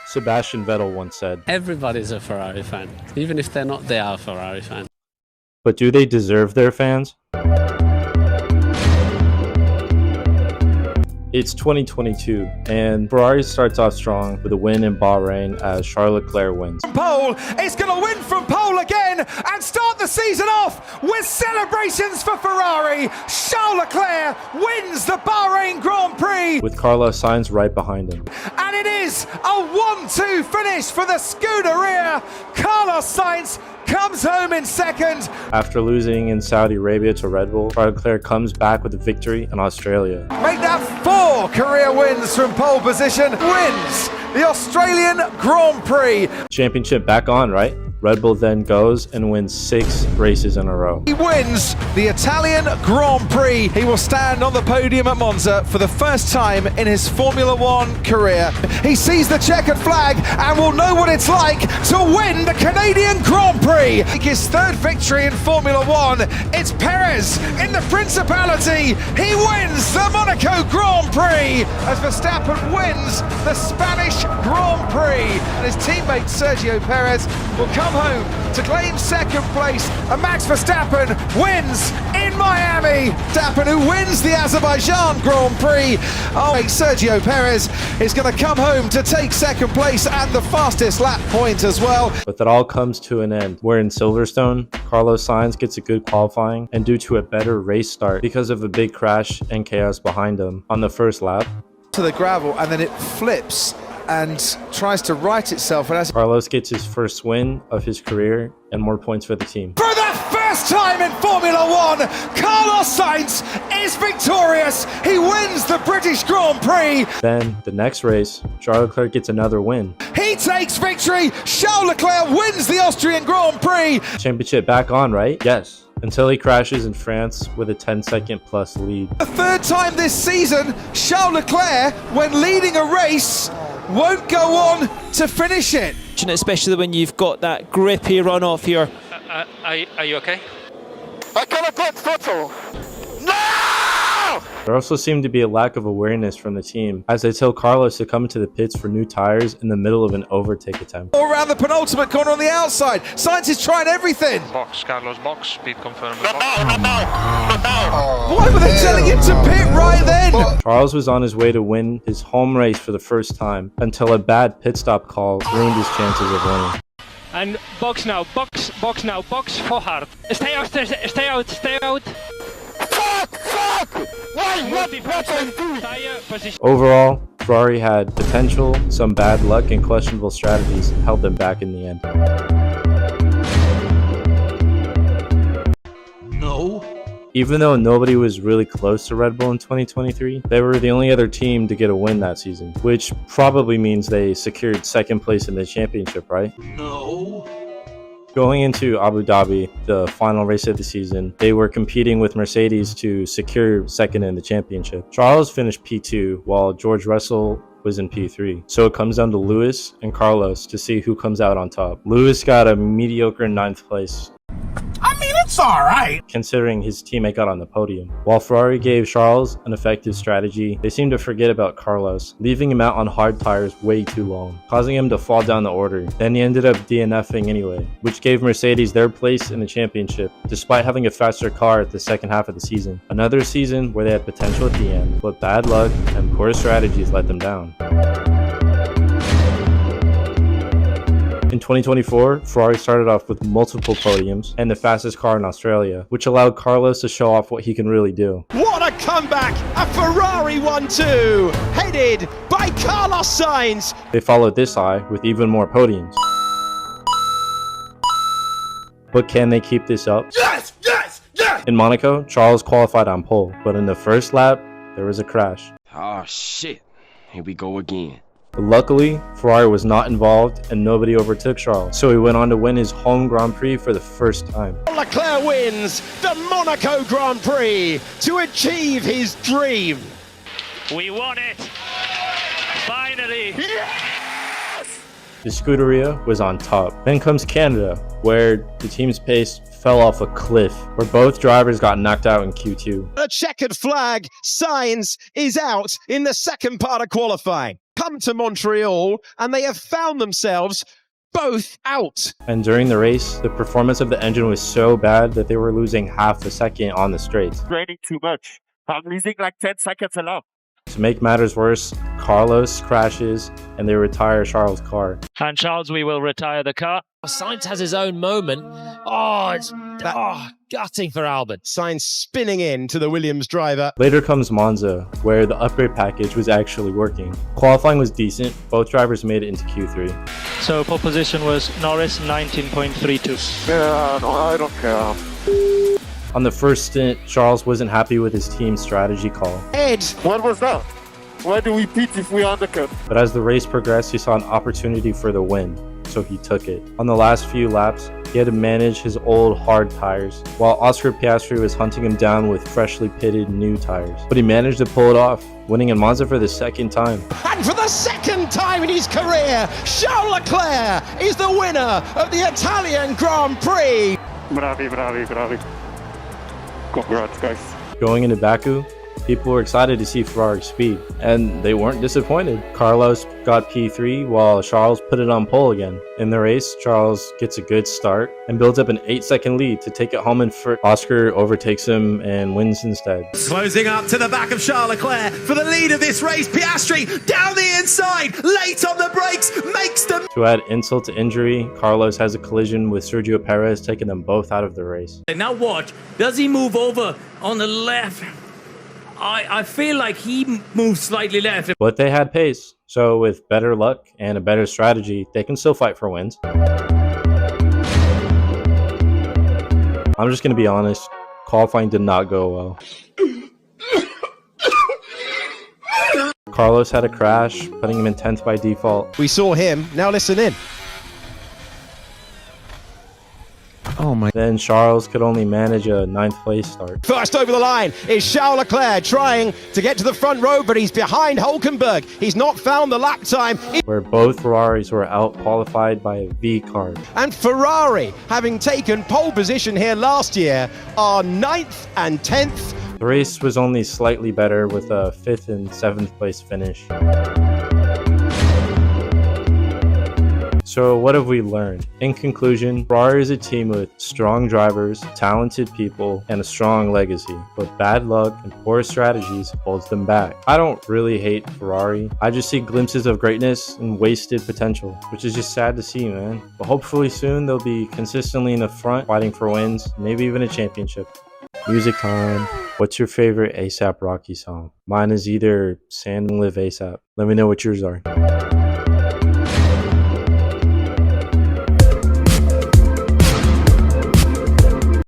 Sebastian Vettel once said. Everybody's a Ferrari fan. Even if they're not, they are a Ferrari fan. But do they deserve their fans? It's 2022, and Ferrari starts off strong with a win in Bahrain as Charles Leclerc wins. Pole, it's going to win from pole again and start the season off with celebrations for Ferrari. Charles Leclerc wins the Bahrain Grand Prix. With Carlos Sainz right behind him. And it is a 1-2 finish for the Scuderia. Carlos Sainz comes home in second. After losing in Saudi Arabia to Red Bull, Charles Leclerc comes back with a victory in Australia. Make that 4 career wins from pole position. Wins the Australian Grand Prix. Championship back on, right? Red Bull then goes and wins 6 races in a row. He wins the Italian Grand Prix. He will stand on the podium at Monza for the first time in his Formula One career. He sees the checkered flag and will know what it's like to win the Canadian Grand Prix. His 3rd victory in Formula One. It's Perez in the Principality. He wins the Monaco Grand Prix as Verstappen wins the Spanish Grand Prix. And his teammate Sergio Perez will come home to claim 2nd place, and Max Verstappen wins in Miami. Verstappen, who wins the Azerbaijan Grand Prix. Oh, Sergio Perez is going to come home to take 2nd place and the fastest lap point as well. But that all comes to an end, where in Silverstone, Carlos Sainz gets a good qualifying, and due to a better race start because of a big crash and chaos behind him on the first lap, to the gravel, and then it flips and tries to right itself. And as Carlos gets his first win of his career and more points for the team. for the first time in Formula One, Carlos Sainz is victorious. He wins the British Grand Prix. Then, the next race, Charles Leclerc gets another win. He takes victory. Charles Leclerc wins the Austrian Grand Prix. Championship back on, right? Yes. Until he crashes in France with a 10-second plus lead. The 3rd time this season, Charles Leclerc, when leading a race, won't go on to finish it. Especially when you've got that grippy run off here. Are you okay? I got a good photo. No! There also seemed to be a lack of awareness from the team as they tell Carlos to come to the pits for new tires in the middle of an overtake attempt. All around the penultimate corner on the outside. Sainz is trying everything. Box, Carlos, box, speed confirmed. Why were they telling him to pit right then? Charles was on his way to win his home race for the first time until a bad pit stop call ruined his chances of winning. And box now, box now, box for hard. Stay out, stay out. Fuck! Tire position. Overall, Ferrari had potential, some bad luck, and questionable strategies held them back in the end. No. Even though nobody was really close to Red Bull in 2023, they were the only other team to get a win that season, which probably means they secured 2nd place in the championship, right? No. Going into Abu Dhabi, the final race of the season, they were competing with Mercedes to secure 2nd in the championship. Charles finished P2 while George Russell was in P3. So it comes down to Lewis and Carlos to see who comes out on top. Lewis got a mediocre 9th place. I mean, it's all right. Considering his teammate got on the podium. While Ferrari gave Charles an effective strategy, they seemed to forget about Carlos, leaving him out on hard tires way too long, causing him to fall down the order. Then he ended up DNFing anyway, which gave Mercedes their place in the championship, despite having a faster car at the second half of the season. Another season where they had potential at the end, but bad luck and poor strategies let them down. In 2024, Ferrari started off with multiple podiums and the fastest car in Australia, which allowed Carlos to show off what he can really do. What a comeback! A Ferrari 1-2, headed by Carlos Sainz. They followed this high with even more podiums. But can they keep this up? Yes! In Monaco, Charles qualified on pole, but in the first lap, there was a crash. Oh shit, here we go again. But luckily, Ferrari was not involved and nobody overtook Charles, so he went on to win his home Grand Prix for the first time. Leclerc wins the Monaco Grand Prix to achieve his dream. We won it! Finally! The Scuderia was on top. Then comes Canada, where the team's pace fell off a cliff, where both drivers got knocked out in Q2. A checkered flag, Sainz is out in the second part of qualifying. come to Montreal and they have found themselves both out. And during the race, the performance of the engine was so bad that they were losing half a second on the straights. Draining too much. I'm losing like 10 seconds a lap. To make matters worse, Carlos crashes and they retire Charles' car. And Charles, we will retire the car. Sainz has his own moment. Oh, it's gutting for Albon. Sainz spinning in to the Williams driver. Later comes Monza, where the upgrade package was actually working. Qualifying was decent, both drivers made it into Q3. So pole position was Norris, 19.32. Yeah, no, I don't care. On the first stint, Charles wasn't happy with his team's strategy call. Ed, What was that? Why do we pit if we undercut? But as the race progressed, he saw an opportunity for the win, so he took it. On the last few laps, he had to manage his old hard tires, while Oscar Piastri was hunting him down with freshly pitted new tires. But he managed to pull it off, winning in Monza for the second time. and for the second time in his career, Charles Leclerc is the winner of the Italian Grand Prix. Bravi, bravi, bravi. Congrats, guys. Going into Baku, people were excited to see Ferrari's speed, and they weren't disappointed. Carlos got P3 while Charles put it on pole again. In the race, Charles gets a good start and builds up an 8-second lead to take it home, and Oscar overtakes him and wins instead. Closing up to the back of Charles Leclerc for the lead of this race. Piastri down the inside, late on the brakes, makes them. To add insult to injury, Carlos has a collision with Sergio Perez, taking them both out of the race. Now watch, does he move over on the left? I feel like he moves slightly left. But they had pace, so with better luck and a better strategy, they can still fight for wins. I'm just going to be honest, qualifying did not go well. Carlos had a crash, putting him in 10th by default. We saw him, now listen in. Oh my. Then Charles could only manage a 9th place start. First over the line is Charles Leclerc trying to get to the front row, but he's behind Hulkenberg. He's not found the lap time. Where both Ferraris were out-qualified by a V car. And Ferrari, having taken pole position here last year, are 9th and 10th. The race was only slightly better with a 5th and 7th place finish. So what have we learned? In conclusion, Ferrari is a team with strong drivers, talented people, and a strong legacy, but bad luck and poor strategies holds them back. I don't really hate Ferrari. I just see glimpses of greatness and wasted potential, which is just sad to see, man. But hopefully soon they'll be consistently in the front, fighting for wins, maybe even a championship. Music time. What's your favorite A$AP Rocky song? Mine is either Sand and Live A$AP. Let me know what yours are.